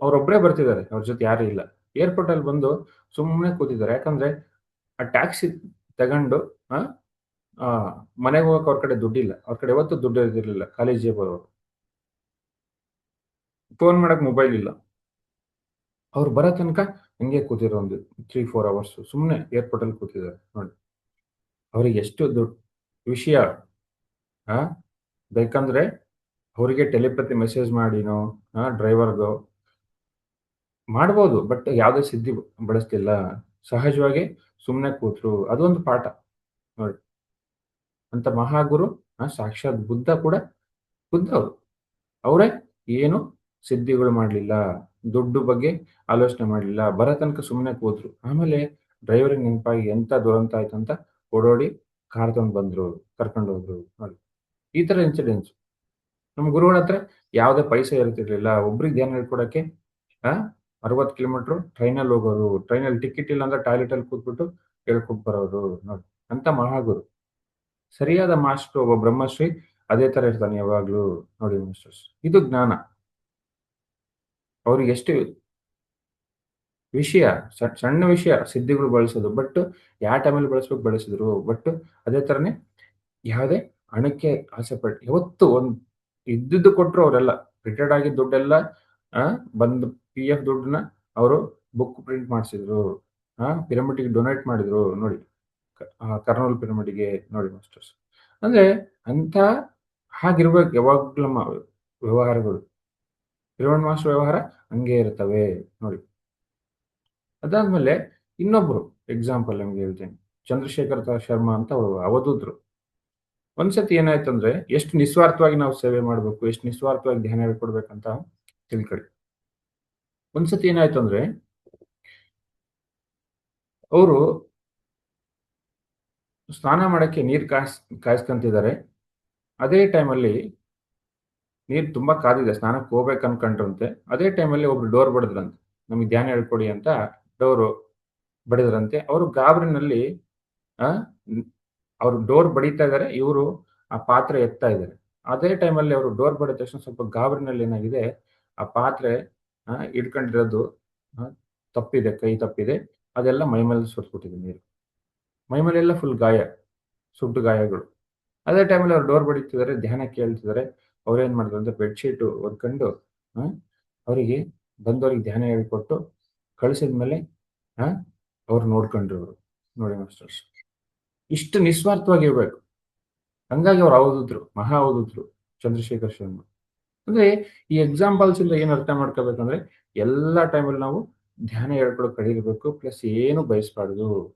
ಅವರೊಬ್ಬರೇ ಬರ್ತಿದ್ದಾರೆ. ಅವ್ರ ಜೊತೆ ಯಾರು ಇಲ್ಲ. ಏರ್‌ಪೋರ್ಟಲ್ಲಿ ಬಂದು ಸುಮ್ಮನೆ ಕೂತಿದ್ದಾರೆ. ಯಾಕಂದ್ರೆ ಆ ಟ್ಯಾಕ್ಸಿ ತಗೊಂಡು ಆ ಆ ಮನೆಗೆ ಹೋಗಕ್ಕೆ ಅವ್ರ ಕಡೆ ದುಡ್ಡಿಲ್ಲ. ಅವ್ರ ಕಡೆ ಯಾವತ್ತೂ ದುಡ್ಡು ಇರ್ದಿರ್ಲಿಲ್ಲ. ಖಾಲಿ ಜೇಬವರು. ಫೋನ್ ಮಾಡಕ್ ಮೊಬೈಲ್ ಇಲ್ಲ. ಅವ್ರು ಬರೋ ತನಕ ಹಂಗೆ ಕೂತಿದ್ರು ಒಂದು 3, 4 ಅವರ್ಸ್ ಸುಮ್ನೆ ಏರ್‌ಪೋರ್ಟಲ್ಲಿ ಕೂತಿದ್ದಾರೆ ನೋಡಿ. ಅವ್ರಿಗೆ ಎಷ್ಟು ವಿಷಯ ಆ ಬೇಕಂದ್ರೆ ಅವರಿಗೆ ಟೆಲಿಪತಿ ಮೆಸೇಜ್ ಮಾಡಿನೋ ಡ್ರೈವರ್‌ಗೋ ಮಾಡ್ಬೋದು. ಬಟ್ ಯಾವುದೇ ಸಿದ್ಧಿ ಬಳಸ್ತಿಲ್ಲ. ಸಹಜವಾಗಿ ಸುಮ್ನೆ ಕೂತ್ರು. ಅದೊಂದು ಪಾಠ ನೋಡಿ. ಅಂತ ಮಹಾಗುರು ಸಾಕ್ಷಾತ್ ಬುದ್ಧ ಕೂಡ ಬುದ್ಧ ಅವರು. ಅವರೇ ಏನು ಸಿದ್ಧಿಗಳು ಮಾಡ್ಲಿಲ್ಲ. ದುಡ್ಡು ಬಗ್ಗೆ ಆಲೋಚನೆ ಮಾಡ್ಲಿಲ್ಲ. ಬರೋ ತನಕ ಸುಮ್ನೆ ಕೂತ್ರು. ಆಮೇಲೆ ಡ್ರೈವರಿಗೆ ನೆನಪಾಗಿ ಎಂತ ದುರಂತ ಆಯ್ತಂತ ಓಡೋಡಿ ಕಾರ್ ತಗೊಂಡ್ ಬಂದ್ರು. ಕರ್ಕೊಂಡು ಹೋದ್ರು ನೋಡಿ. ಈ ತರ ಇನ್ಸಿಡೆಂಟ್ಸ್. ನಮ್ಮ ಗುರುಗಳ ಹತ್ರ ಯಾವುದೇ ಪೈಸೆ ಇರ್ತಿರ್ಲಿಲ್ಲ. ಒಬ್ರಿಗೆ ಧ್ಯಾನ ಹೇಳ್ಕೊಡಕ್ಕೆ ಆ 60 ಕಿಲೋಮೀಟರ್ ಟ್ರೈನಲ್ಲಿ ಹೋಗೋರು. ಟ್ರೈನಲ್ಲಿ ಟಿಕೆಟ್ ಇಲ್ಲ ಅಂದ್ರೆ ಟಾಯ್ಲೆಟಲ್ಲಿ ಕೂತ್ಬಿಟ್ಟು ಹೇಳ್ಕೊಟ್ಟು ಬರೋರು ನೋಡಿ. ಅಂತ ಮಹಾಗುರು. ಸರಿಯಾದ ಮಾಸ್ಟ್ರು ಒಬ್ಬ ಬ್ರಹ್ಮಶ್ರೀ ಅದೇ ತರ ಇರ್ತಾನೆ ಯಾವಾಗ್ಲೂ ನೋಡಿ ಮಾಸ್ಟರ್ಸ್. ಇದು ಜ್ಞಾನ. ಅವ್ರಿಗೆ ಎಷ್ಟು ವಿಷಯ ಸಣ್ಣ ವಿಷಯ ಸಿದ್ಧಿಗಳು ಬಳಸೋದು. ಬಟ್ ಯಾವ ಟೈಮಲ್ಲಿ ಬಳಸ್ಬೇಕು ಬಳಸಿದ್ರು. ಬಟ್ ಅದೇ ತರನೇ ಯಾವುದೇ ಹಣಕ್ಕೆ ಆಸೆ ಪಟ್ಟು ಯಾವತ್ತು ಒಂದು ಇದ್ದಿದ್ದು ಕೊಟ್ರು ಅವರೆಲ್ಲ. ರಿಟೈರ್ಡ್ ಆಗಿದ್ದ ದುಡ್ಡೆಲ್ಲ ಆ ಬಂದು ಪಿಎಫ್ ದುಡ್ಡನ್ನ ಅವರು ಬುಕ್ ಪ್ರಿಂಟ್ ಮಾಡಿಸಿದ್ರು. ಪಿರಮಿಡ್‌ಗೆ ಡೊನೇಟ್ ಮಾಡಿದ್ರು ನೋಡಿ. ಕರ್ನೂಲ್ ಪಿರಮಿಡ್‌ಗೆ ನೋಡಿ ಮಾಸ್ಟರ್ಸ್. ಅಂದ್ರೆ ಅಂತ ಹಾಗಿರ್ಬೇಕು ಯಾವಾಗ್ಲೂ ನಮ್ಮ ವ್ಯವಹಾರಗಳು. ಪಿರಮಿಡ್ ಮಾಸ್ಟರ್ ವ್ಯವಹಾರ ಹಂಗೆ ಇರ್ತವೆ ನೋಡಿ. ಅದಾದ್ಮೇಲೆ ಇನ್ನೊಬ್ರು ಎಕ್ಸಾಂಪಲ್ ನಿಮ್ಗೆ ಹೇಳ್ತೀನಿ. ಚಂದ್ರಶೇಖರ್ ಶರ್ಮಾ ಅಂತ ಅವರು ಅವಧೂತರು. ಒಂದ್ಸತಿ ಏನಾಯ್ತಂದ್ರೆ ಎಷ್ಟು ನಿಸ್ವಾರ್ಥವಾಗಿ ನಾವು ಸೇವೆ ಮಾಡ್ಬೇಕು, ಎಷ್ಟು ನಿಸ್ವಾರ್ಥವಾಗಿ ಧ್ಯಾನ ಹೇಳ್ಕೊಡ್ಬೇಕಂತ ತಿಳ್ಕೊಳ್ಳಿ. ಒಂದ್ಸತಿ ಏನಾಯ್ತು ಅಂದ್ರೆ ಅವರು ಸ್ನಾನ ಮಾಡಕ್ಕೆ ನೀರ್ ಕಾಯಿಸ್ಕೊಂತಿದ್ದಾರೆ. ಅದೇ ಟೈಮಲ್ಲಿ ನೀರು ತುಂಬಾ ಕಾದಿದೆ. ಸ್ನಾನಕ್ಕೆ ಹೋಗ್ಬೇಕು ಅನ್ಕೊಂಡ್ರಂತೆ. ಅದೇ ಟೈಮಲ್ಲಿ ಒಬ್ರು ಡೋರ್ ಬಡಿದ್ರಂತೆ. ನಮಗೆ ಧ್ಯಾನ ಹೇಳ್ಕೊಡಿ ಅಂತ ಡೋರು ಬಡಿದ್ರಂತೆ. ಅವರು ಗಾಬರಿನಲ್ಲಿ ಆ ಅವರು ಡೋರ್ ಬಡಿತಾ ಇದ್ದಾರೆ. ಇವರು ಆ ಪಾತ್ರೆ ಎತ್ತಾ ಇದ್ದಾರೆ. ಅದೇ ಟೈಮಲ್ಲಿ ಅವರು ಡೋರ್ ಬಡಿದ ತಕ್ಷಣ ಸ್ವಲ್ಪ ಗಾಬರಿನಲ್ಲಿ ಏನಾಗಿದೆ, ಆ ಪಾತ್ರೆ ಹಿಡ್ಕೊಂಡಿರೋದು ಆ, ತಪ್ಪಿದೆ, ಕೈ ತಪ್ಪಿದೆ. ಅದೆಲ್ಲ ಮೈಮೇಲೆ ಸುರಿದ್ಬಿಟ್ಟಿದೆ ನೀರು. ಮೈಮೇಲೆಲ್ಲ ಫುಲ್ ಗಾಯ, ಸುಟ್ಟು ಗಾಯಗಳು. ಅದೇ ಟೈಮಲ್ಲಿ ಅವ್ರು ಡೋರ್ ಬಡಿತಿದ್ದಾರೆ, ಧ್ಯಾನ ಕೇಳ್ತಿದ್ದಾರೆ. ಅವ್ರೇನ್ ಮಾಡಿದ್ರು ಅಂದ್ರೆ ಬೆಡ್‌ಶೀಟ್ ಹೊದ್ಕೊಂಡು ಆ, ಅವರಿಗೆ ಬಂದವರಿಗೆ ಧ್ಯಾನ ಹೇಳ್ಕೊಟ್ಟು ಕಳಿಸಿದ್ಮೇಲೆ ಆ, ಅವ್ರು ನೋಡ್ಕೊಂಡ್ರು ಅವರು. ನೋಡಿ ಮಾಸ್ಟರ್ಸ್. ಇಷ್ಟು ನಿಸ್ವಾರ್ಥವಾಗಿರ್ಬೇಕು. ಹಂಗಾಗಿ ಅವ್ರು ಅವಧೂತರು, ಮಹಾ ಅವಧೂತರು ಚಂದ್ರಶೇಖರ್ ಶರ್ಮಾ. ಅಂದ್ರೆ ಈ ಎಕ್ಸಾಂಪಲ್ಸ್ ಇಂದ ಏನ್ ಅರ್ಥ ಮಾಡ್ಕೋಬೇಕಂದ್ರೆ ಎಲ್ಲಾ ಟೈಮಲ್ಲಿ ನಾವು ಧ್ಯಾನ ಹೇಳ್ಕೊಡೋಕೆ ರೆಡಿ ಇರ್ಬೇಕು. ಪ್ಲಸ್ ಏನು ಬಯಸ್ಬಾರ್ದು.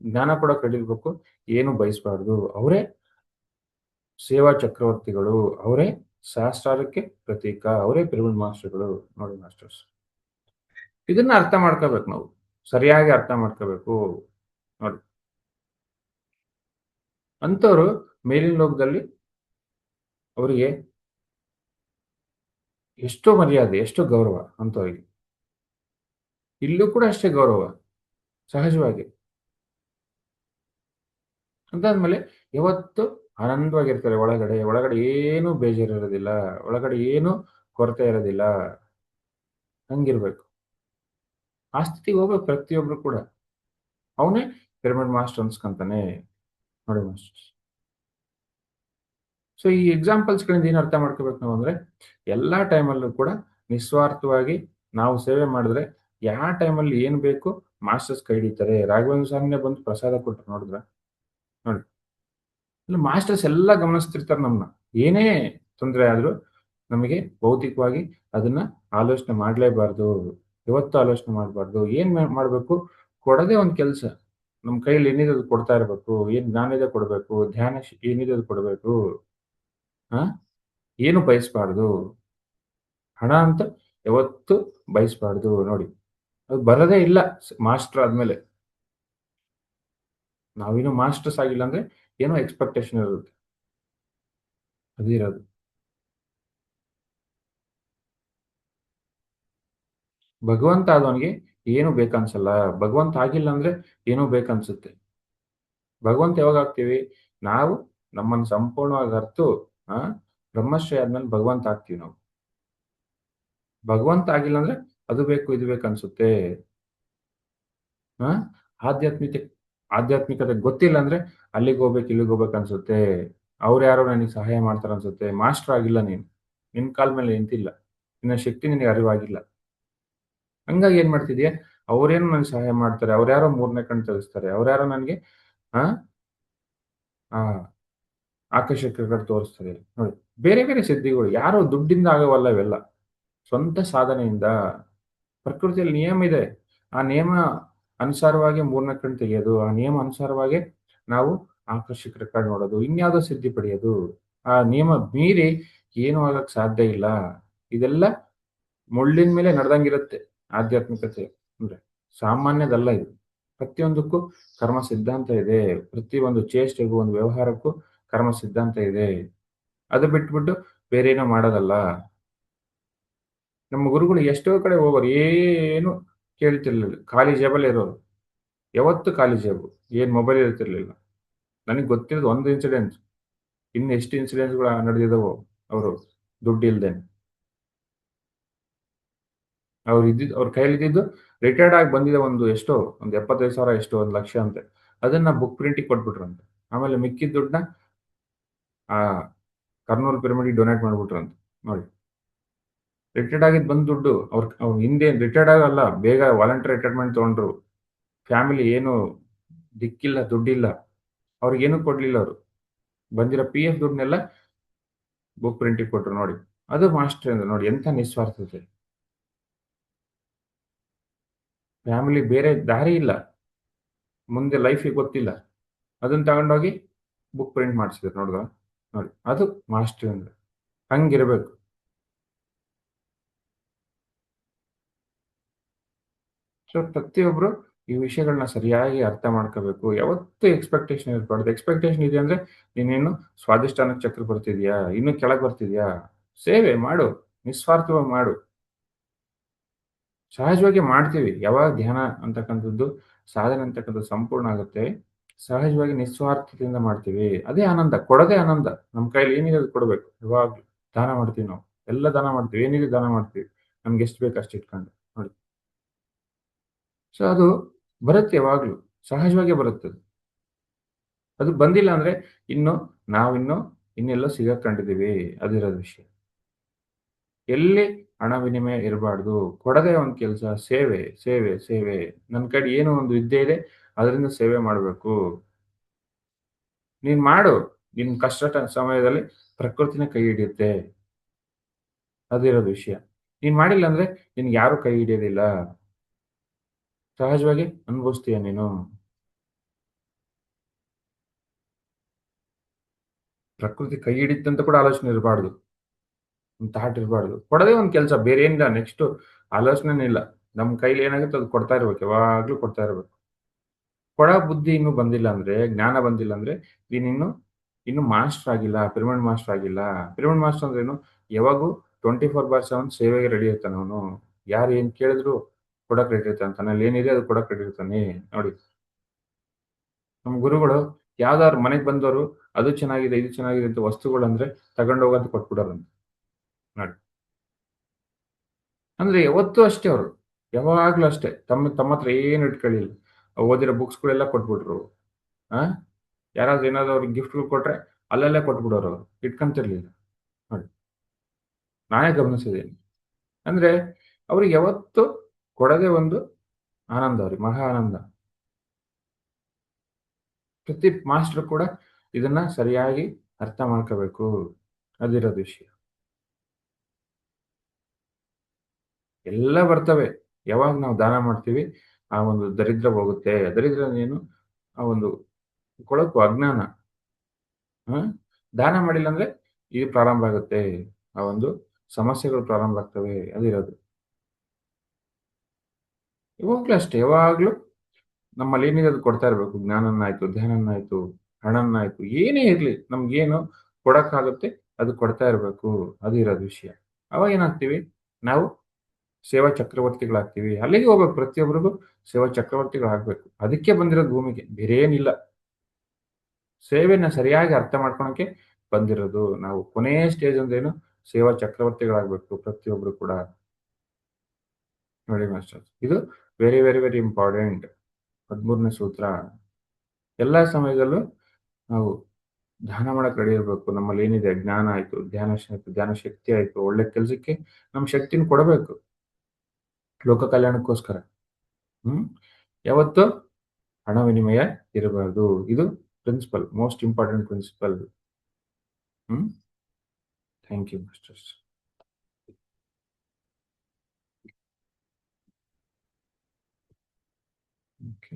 ಜ್ಞಾನ ಕೊಡೋಕೆ ರೆಡಿ ಇರ್ಬೇಕು. ಏನು ಬಯಸ್ಬಾರ್ದು. ಅವರೇ ಸೇವಾ ಚಕ್ರವರ್ತಿಗಳು. ಅವರೇ ಸಹಸ್ರಾರಕ್ಕೆ ಪ್ರತೀಕ. ಅವರೇ ಪಿರಮಿಡ್ ಮಾಸ್ಟರ್‌ಗಳು ನೋಡಿ ಮಾಸ್ಟರ್ಸ್. ಇದನ್ನ ಅರ್ಥ ಮಾಡ್ಕೋಬೇಕು ನಾವು. ಸರಿಯಾಗಿ ಅರ್ಥ ಮಾಡ್ಕೋಬೇಕು ನೋಡಿ. ಅಂಥವ್ರು ಮೇಲಿನ ಲೋಕದಲ್ಲಿ ಅವರಿಗೆ ಎಷ್ಟೋ ಮರ್ಯಾದೆ, ಎಷ್ಟೋ ಗೌರವ ಅಂಥವರಿಗೆ. ಇಲ್ಲೂ ಕೂಡ ಅಷ್ಟೇ ಗೌರವ ಸಹಜವಾಗಿ. ಅದಾದ್ಮೇಲೆ ಯಾವತ್ತು ಆನಂದವಾಗಿರ್ತಾರೆ ಒಳಗಡೆ. ಒಳಗಡೆ ಏನೂ ಬೇಜಾರಿರೋದಿಲ್ಲ. ಒಳಗಡೆ ಏನೂ ಕೊರತೆ ಇರೋದಿಲ್ಲ. ಹಂಗಿರ್ಬೇಕು. ಆ ಸ್ಥಿತಿಗೆ ಹೋಗ್ಬೇಕು ಪ್ರತಿಯೊಬ್ರು ಕೂಡ. ಅವನೇ ಪಿರಮಿಡ್ ಮಾಸ್ಟರ್ ಅನ್ಸ್ಕೊಂತಾನೆ ನೋಡಿ ಮಾಸ್ಟರ್ಸ್. ಸೊ ಈ ಎಕ್ಸಾಂಪಲ್ಸ್‌ಗಳಿಂದ ಏನು ಅರ್ಥ ಮಾಡ್ಕೋಬೇಕು ನಾವು ಅಂದ್ರೆ, ಎಲ್ಲಾ ಟೈಮಲ್ಲೂ ಕೂಡ ನಿಸ್ವಾರ್ಥವಾಗಿ ನಾವು ಸೇವೆ ಮಾಡಿದ್ರೆ, ಯಾವ ಟೈಮಲ್ಲಿ ಏನು ಬೇಕು ಮಾಸ್ಟರ್ಸ್ ಕೈ ಹಿಡಿತಾರೆ. ರಾಘವೇಂದ್ರ ಸ್ವಾಮಿನೇ ಬಂದು ಪ್ರಸಾದ ಕೊಟ್ರು ನೋಡಿದ್ರಾ? ನೋಡಿ. ಇಲ್ಲಿ ಮಾಸ್ಟರ್ಸ್ ಎಲ್ಲ ಗಮನಿಸ್ತಿರ್ತಾರೆ ನಮ್ಮನ್ನ. ಏನೇ ತೊಂದರೆ ಆದ್ರೂ ನಮಗೆ ಭೌತಿಕವಾಗಿ ಅದನ್ನ ಆಲೋಚನೆ ಮಾಡಲೇಬಾರ್ದು. ಯಾವತ್ತೂ ಆಲೋಚನೆ ಮಾಡಬಾರ್ದು. ಏನ್ ಮಾಡ್ಬೇಕು? ಕೊಡದೇ ಒಂದು ಕೆಲಸ. ನಮ್ಮ ಕೈಯಲ್ಲಿ ಏನಿದೆ ಅದು ಕೊಡ್ತಾ ಇರಬೇಕು. ಏನ್ ಜ್ಞಾನ ಇದೆ ಕೊಡಬೇಕು. ಧ್ಯಾನ ಏನಿದೆ ಅದು ಕೊಡಬೇಕು. ಆ? ಏನು ಬಯಸ್ಬಾರ್ದು. ಹಣ ಅಂತ ಯಾವತ್ತೂ ಬಯಸ್ಬಾರ್ದು ನೋಡಿ. ಅದು ಬರೋದೇ ಇಲ್ಲ ಮಾಸ್ಟರ್ ಆದ್ಮೇಲೆ. ನಾವಿನ್ನು ಮಾಸ್ಟರ್ಸ್ ಆಗಿಲ್ಲ ಅಂದ್ರೆ ಏನೋ ಎಕ್ಸ್‌ಪೆಕ್ಟೇಷನ್ ಇರುತ್ತೆ. ಅದಿರೋದು. ಭಗವಂತ ಆದವನಿಗೆ ಏನು ಬೇಕನ್ಸಲ್ಲ. ಭಗವಂತ ಆಗಿಲ್ಲ ಅಂದ್ರೆ ಏನೋ ಬೇಕನ್ಸುತ್ತೆ. ಭಗವಂತ ಯಾವಾಗ ಆಗ್ತೀವಿ? ನಾವು ನಮ್ಮನ್ನು ಸಂಪೂರ್ಣವಾಗಿ ಅರ್ತು ಆ ಬ್ರಹ್ಮಶ್ರೀ ಆದ್ಮೇಲೆ ಭಗವಂತ ಆಗ್ತೀವಿ ನಾವು. ಭಗವಂತ ಆಗಿಲ್ಲ ಅಂದ್ರೆ ಅದು ಬೇಕು, ಇದು ಬೇಕು ಅನ್ಸುತ್ತೆ. ಆ ಆಧ್ಯಾತ್ಮಿಕ ಆಧ್ಯಾತ್ಮಿಕತೆ ಗೊತ್ತಿಲ್ಲ ಅಂದ್ರೆ ಅಲ್ಲಿಗೆ ಹೋಗ್ಬೇಕು, ಇಲ್ಲಿಗೆ ಹೋಗ್ಬೇಕು ಅನ್ಸುತ್ತೆ. ಅವ್ರು ಯಾರೋ ನನಗೆ ಸಹಾಯ ಮಾಡ್ತಾರೆ ಅನ್ಸುತ್ತೆ. ಮಾಸ್ಟರ್ ಆಗಿಲ್ಲ ನೀನು. ನಿನ್ ಕಾಲ್ ಮೇಲೆ ನಿಂತಿಲ್ಲ. ನಿನ್ನ ಶಕ್ತಿ ನಿನಗೆ ಅರಿವಾಗಿಲ್ಲ. ಹಂಗಾಗಿ ಏನ್ ಮಾಡ್ತಿದೀಯ? ಅವ್ರೇನೋ ನನಗೆ ಸಹಾಯ ಮಾಡ್ತಾರೆ. ಅವ್ರ್ಯಾರೋ ಮೂರನೇ ಕಣ್ಣು ತೆಗೆಸ್ತಾರೆ. ಅವ್ರ್ಯಾರೋ ನನಗೆ ಆ ಆ ಆಕರ್ಷಕಗಳು ತೋರಿಸ್ತಾರೆ. ನೋಡಿ. ಬೇರೆ ಬೇರೆ ಸಿದ್ಧಿಗಳು. ಯಾರೋ ದುಡ್ಡಿಂದ ಆಗವಲ್ಲ ಇವೆಲ್ಲ. ಸ್ವಂತ ಸಾಧನೆಯಿಂದ. ಪ್ರಕೃತಿಯಲ್ಲಿ ನಿಯಮ ಇದೆ. ಆ ನಿಯಮ ಅನುಸಾರವಾಗಿ ಮೂರನೇ ಕಣ್ಣು ತೆಗೆಯೋದು. ಆ ನಿಯಮ ಅನುಸಾರವಾಗಿ ನಾವು ಆಕರ್ಷಕ ರೆಕಾರ್ಡ್ ನೋಡೋದು. ಇನ್ಯಾವುದೋ ಸಿದ್ಧಿ ಪಡೆಯೋದು. ಆ ನಿಯಮ ಮೀರಿ ಏನೂ ಆಗಕ್ ಸಾಧ್ಯ ಇಲ್ಲ. ಇದೆಲ್ಲ ಮುಳ್ಳಿನ ಮೇಲೆ ನಡೆದಂಗಿರುತ್ತೆ ಆಧ್ಯಾತ್ಮಿಕತೆ ಅಂದ್ರೆ. ಸಾಮಾನ್ಯದಲ್ಲ ಇದು. ಪ್ರತಿಯೊಂದಕ್ಕೂ ಕರ್ಮ ಸಿದ್ಧಾಂತ ಇದೆ. ಪ್ರತಿಯೊಂದು ಚೇಷ್ಟೆಗೂ, ಒಂದು ವ್ಯವಹಾರಕ್ಕೂ ಕರ್ಮ ಸಿದ್ಧಾಂತ ಇದೆ. ಅದು ಬಿಟ್ಬಿಟ್ಟು ಬೇರೇನೋ ಮಾಡೋದಲ್ಲ. ನಮ್ಮ ಗುರುಗಳು ಎಷ್ಟೋ ಕಡೆ ಹೋಗೋರು. ಏನು ಕೇಳ್ತಿರ್ಲಿಲ್ಲ. ಖಾಲಿ ಜೇಬಲ್ಲೇ ಇರೋರು. ಯಾವತ್ತೂ ಖಾಲಿ ಜೇಬು. ಏನ್ ಮೊಬೈಲ್ ಇರ್ತಿರ್ಲಿಲ್ಲ. ನನಗೆ ಗೊತ್ತಿರೋದು ಒಂದು ಇನ್ಸಿಡೆನ್ಸ್. ಇನ್ನು ಎಷ್ಟು ಇನ್ಸಿಡೆನ್ಸ್‌ಗಳು ನಡೆದಿದಾವೋ ಅವರು ದುಡ್ಡಿಲ್ದೇನೆ. ಅವ್ರ ಕೈಯಲ್ಲಿದ್ದಿದ್ದು ರಿಟೈರ್ಡ್ ಆಗಿ ಬಂದಿದೆ ಒಂದು ಎಷ್ಟೋ ಒಂದು 75,000 ಎಷ್ಟೋ 1,00,000 ಅಂತೆ. ಅದನ್ನ ಬುಕ್ ಪ್ರಿಂಟಿಂಗ್ ಕೊಟ್ಬಿಟ್ರಂತೆ. ಆಮೇಲೆ ಮಿಕ್ಕಿದ ದುಡ್ಡನ್ನ ಆ ಕರ್ನೂಲ್ ಪಿರಮಿಡ್‌ಗೆ ಡೊನೇಟ್ ಮಾಡ್ಬಿಟ್ರಂತೆ. ನೋಡಿ. ರಿಟೈರ್ಡ್ ಆಗಿದ್ದು ಬಂದ ದುಡ್ಡು ಅವ್ರು ಹಿಂದೆ ರಿಟೈರ್ಡ್ ಆಗಲ್ಲ. ಬೇಗ ವಾಲಂಟರಿ ರಿಟೈರ್ಮೆಂಟ್ ತಗೊಂಡ್ರು. ಫ್ಯಾಮಿಲಿ ಏನು ದಿಕ್ಕಿಲ್ಲ, ದುಡ್ಡಿಲ್ಲ. ಅವ್ರಿಗೇನು ಕೊಡ್ಲಿಲ್ಲ ಅವರು. ಬಂದಿರೋ ಪಿಎಫ್ ದುಡ್ಡನ್ನೆಲ್ಲ ಬುಕ್ ಪ್ರಿಂಟಿಂಗ್ ಕೊಟ್ರು ನೋಡಿ. ಅದು ಮಾಸ್ಟರಿ ಅಂದ್ರೆ ನೋಡಿ ಎಂಥ ನಿಸ್ವಾರ್ಥತೆ. ಫ್ಯಾಮಿಲಿ ಬೇರೆ ದಾರಿ ಇಲ್ಲ. ಮುಂದೆ ಲೈಫಿಗೆ ಗೊತ್ತಿಲ್ಲ. ಅದನ್ನ ತಗೊಂಡೋಗಿ ಬುಕ್ ಪ್ರಿಂಟ್ ಮಾಡಿಸಿದ್ರು ನೋಡ್ದಾ? ನೋಡಿ. ಅದು ಮಾಸ್ಟರಿ ಅಂದ್ರೆ. ಹಂಗಿರ್ಬೇಕು. ಸೊ ಪ್ರತಿಯೊಬ್ರು ಈ ವಿಷಯಗಳನ್ನ ಸರಿಯಾಗಿ ಅರ್ಥ ಮಾಡ್ಕೋಬೇಕು. ಯಾವತ್ತೂ ಎಕ್ಸ್‌ಪೆಕ್ಟೇಷನ್ ಇರಬಾರ್ದು. ಎಕ್ಸ್‌ಪೆಕ್ಟೇಷನ್ ಇದೆ ಅಂದ್ರೆ ನೀನೇನು ಸ್ವಾದಿಷ್ಟಾನಕ್ಕೆ ಚಕ್ರ ಬರ್ತಿದ್ಯಾ? ಇನ್ನೂ ಕೆಳಗೆ ಬರ್ತಿದ್ಯಾ? ಸೇವೆ ಮಾಡು. ನಿಸ್ವಾರ್ಥವಾಗಿ ಮಾಡು. ಸಹಜವಾಗಿ ಮಾಡ್ತೀವಿ. ಯಾವಾಗ ಧ್ಯಾನ ಅಂತಕ್ಕಂಥದ್ದು, ಸಾಧನೆ ಅಂತಕ್ಕಂಥದ್ದು ಸಂಪೂರ್ಣ ಆಗುತ್ತೆ, ಸಹಜವಾಗಿ ನಿಸ್ವಾರ್ಥದಿಂದ ಮಾಡ್ತೀವಿ. ಅದೇ ಆನಂದ. ಕೊಡೋದೇ ಆನಂದ. ನಮ್ಮ ಕೈಯಲ್ಲಿ ಏನಿದೆ ಅದು ಕೊಡ್ಬೇಕು ಯಾವಾಗ್ಲೂ. ದಾನ ಮಾಡ್ತೀವಿ ನಾವು. ಎಲ್ಲ ದಾನ ಮಾಡ್ತೀವಿ. ಏನಿದೆ ದಾನ ಮಾಡ್ತೀವಿ. ನಮ್ಗೆ ಎಷ್ಟು ಬೇಕು ಅಷ್ಟು ಇಟ್ಕೊಂಡು. ನೋಡಿ. ಸೊ ಅದು ಬರುತ್ತೆ ಯಾವಾಗ್ಲೂ. ಸಹಜವಾಗೇ ಬರುತ್ತದು. ಅದು ಬಂದಿಲ್ಲ ಅಂದ್ರೆ ಇನ್ನು ನಾವಿನ್ನು ಇನ್ನೆಲ್ಲೋ ಸಿಗಾಕೊಂಡಿದ್ದೀವಿ. ಅದಿರೋದು ವಿಷಯ. ಎಲ್ಲಿ ಹಣ ವಿನಿಮಯ ಇರಬಾರ್ದು. ಕೊಡದೇ ಒಂದು ಕೆಲಸ ಸೇವೆ, ಸೇವೆ, ಸೇವೆ. ನನ್ನ ಕಡೆ ಏನೋ ಒಂದು ವಿದ್ಯೆ ಇದೆ. ಅದರಿಂದ ಸೇವೆ ಮಾಡಬೇಕು. ನೀನ್ ಮಾಡು. ನಿನ್ ಕಷ್ಟದ ಸಮಯದಲ್ಲಿ ಪ್ರಕೃತಿನೇ ಕೈ ಹಿಡಿಯುತ್ತೆ. ಅದಿರೋದು ವಿಷಯ. ನೀನ್ ಮಾಡಿಲ್ಲ ಅಂದ್ರೆ ನಿನ್ಗೆ ಯಾರು ಕೈ ಹಿಡಿಯೋದಿಲ್ಲ. ಸಹಜವಾಗಿ ಅನುಭವಿಸ್ತೀಯ ನೀನು. ಪ್ರಕೃತಿ ಕೈ ಹಿಡಿತಂತ ಕೂಡ ಆಲೋಚನೆ ಇರಬಾರ್ದು. ಒಂದು ಥಾಟ್ ಇರಬಾರ್ದು. ಕೊಡದೇ ಒಂದು ಕೆಲಸ ಬೇರೆ ಏನಿಲ್ಲ ನೆಕ್ಸ್ಟು ಆಲೋಚನೆನೇ ಇಲ್ಲ. ನಮ್ಮ ಕೈಲಿ ಏನಾಗುತ್ತೆ ಅದು ಕೊಡ್ತಾ ಇರ್ಬೇಕು. ಯಾವಾಗ್ಲೂ ಕೊಡ್ತಾ ಇರ್ಬೇಕು. ಕೊಡ ಬುದ್ಧಿ ಇನ್ನೂ ಬಂದಿಲ್ಲ ಅಂದ್ರೆ, ಜ್ಞಾನ ಬಂದಿಲ್ಲ ಅಂದ್ರೆ, ಇನ್ನು ಮಾಸ್ಟರ್ ಆಗಿಲ್ಲ. ಪಿರಮಿಡ್ ಮಾಸ್ಟರ್ ಆಗಿಲ್ಲ. ಪಿರಮಿಡ್ ಮಾಸ್ಟರ್ ಅಂದ್ರೇನು? ಯಾವಾಗೂ 24/7 ಸೇವೆಗೆ ರೆಡಿ ಇರ್ತಾನೆ ಅವನು. ಯಾರು ಏನ್ ಕೇಳಿದ್ರು ಕೊಡಕ್ ರೆಡಿ ಇರ್ತಾನೆ. ತನ್ನಲ್ಲಿ ಏನಿದೆ ಅದು ಕೊಡಕ್ ರೆಡಿ ಇರ್ತಾನೆ. ನೋಡಿ, ನಮ್ಮ ಗುರುಗಳು ಯಾವ್ದಾದ್ರು ಮನೆಗ್ ಬಂದವರು ಅದು ಚೆನ್ನಾಗಿದೆ, ಇದು ಚೆನ್ನಾಗಿದೆ ಅಂತ ವಸ್ತುಗಳಂದ್ರೆ ತಗೊಂಡ್ ಹೋಗು ಅಂತ ಕೊಟ್ಬಿಡೋರಂತೆ. ನೋಡಿ. ಅಂದ್ರೆ ಯಾವತ್ತೂ ಅಷ್ಟೇ ಅವರು. ಯಾವಾಗ್ಲೂ ಅಷ್ಟೇ. ತಮ್ಮತ್ರ ಏನು ಇಟ್ಕೊಳ್ಳಿಲ್ಲ. ಓದಿರೋ ಬುಕ್ಸ್‌ಗಳೆಲ್ಲ ಕೊಟ್ಬಿಟ್ರು. ಆ? ಯಾರಾದ್ರೂ ಏನಾದ್ರು ಅವ್ರಿಗೆ ಗಿಫ್ಟ್‌ಗಳು ಕೊಟ್ರೆ ಅಲ್ಲಲ್ಲೇ ಕೊಟ್ಬಿಡೋರು ಅವ್ರು. ಇಟ್ಕೊಂತಿರ್ಲಿಲ್ಲ. ನೋಡಿ. ನಾನೇ ಗಮನಿಸಿದ್ದೀನಿ. ಅಂದ್ರೆ ಅವ್ರಿಗೆ ಯಾವತ್ತೂ ಕೊಡದೇ ಒಂದು ಆನಂದ ಅವ್ರಿಗೆ. ಮಹಾ ಆನಂದ. ಪ್ರತಿ ಮಾಸ್ಟರ್ ಕೂಡ ಇದನ್ನ ಸರಿಯಾಗಿ ಅರ್ಥ ಮಾಡ್ಕೋಬೇಕು. ಅದಿರೋದು ವಿಷಯ. ಎಲ್ಲ ಬರ್ತವೆ. ಯಾವಾಗ ನಾವು ದಾನ ಮಾಡ್ತೀವಿ, ಆ ಒಂದು ದರಿದ್ರ ಹೋಗುತ್ತೆ. ದರಿದ್ರ ಏನು? ಆ ಒಂದು ಕೊಳಕು, ಅಜ್ಞಾನ. ಆ? ದಾನ ಮಾಡಿಲ್ಲ ಅಂದ್ರೆ ಇದು ಪ್ರಾರಂಭ ಆಗುತ್ತೆ. ಆ ಒಂದು ಸಮಸ್ಯೆಗಳು ಪ್ರಾರಂಭ ಆಗ್ತವೆ. ಅದಿರೋದು. ಯಾವಾಗ್ಲೂ ಅಷ್ಟೇ. ಯಾವಾಗ್ಲೂ ನಮ್ಮಲ್ಲಿ ಏನಿದೆ ಅದು ಕೊಡ್ತಾ ಇರ್ಬೇಕು. ಜ್ಞಾನನ್ನಾಯ್ತು, ಧ್ಯಾನನ್ನಾಯ್ತು, ಹಣನ್ನಾಯ್ತು, ಏನೇ ಇರ್ಲಿ ನಮ್ಗೇನು ಕೊಡಕ್ಕಾಗುತ್ತೆ ಅದು ಕೊಡ್ತಾ ಇರ್ಬೇಕು. ಅದು ಇರೋದು ವಿಷಯ. ಅವಾಗ ಏನಾಗ್ತೀವಿ? ನಾವು ಸೇವಾ ಚಕ್ರವರ್ತಿಗಳಾಗ್ತೀವಿ. ಅಲ್ಲಿಗೆ ಹೋಗ್ಬೇಕು ಪ್ರತಿಯೊಬ್ಬರಿಗೂ ಸೇವಾ ಚಕ್ರವರ್ತಿಗಳಾಗ್ಬೇಕು. ಅದಕ್ಕೆ ಬಂದಿರೋದು ಭೂಮಿಗೆ. ಬೇರೆ ಏನಿಲ್ಲ. ಸೇವೆನ ಸರಿಯಾಗಿ ಅರ್ಥ ಮಾಡ್ಕೊಳಕ್ಕೆ ಬಂದಿರೋದು. ನಾವು ಕೊನೆಯ ಸ್ಟೇಜ್ ಅಂದ್ರೇನು? ಸೇವಾ ಚಕ್ರವರ್ತಿಗಳಾಗ್ಬೇಕು ಪ್ರತಿಯೊಬ್ರು ಕೂಡ. ನೋಡಿ ಮಾಸ್ಟರ್ಸ್. ಇದು ವೆರಿ, ವೆರಿ, ವೆರಿ ಇಂಪಾರ್ಟೆಂಟ್. 13ನೇ ಸೂತ್ರ. ಎಲ್ಲಾ ಸಮಯದಲ್ಲೂ ನಾವು ಧ್ಯಾನ ಮಾಡಕ್ ರೆಡಿ ಇರ್ಬೇಕು. ನಮ್ಮಲ್ಲಿ ಏನಿದೆ ಜ್ಞಾನ ಆಯ್ತು, ಧ್ಯಾನ ಶಕ್ತಿ ಆಯ್ತು, ಒಳ್ಳೆ ಕೆಲ್ಸಕ್ಕೆ ನಮ್ ಶಕ್ತಿನ ಕೊಡಬೇಕು. ಲೋಕ ಕಲ್ಯಾಣಕ್ಕೋಸ್ಕರ. ಹ್ಮ್. ಯಾವತ್ತು ಹಣ ವಿನಿಮಯ ಇರಬಾರ್ದು. ಇದು principle. Most important principle. Hmm. Thank you masters. Okay.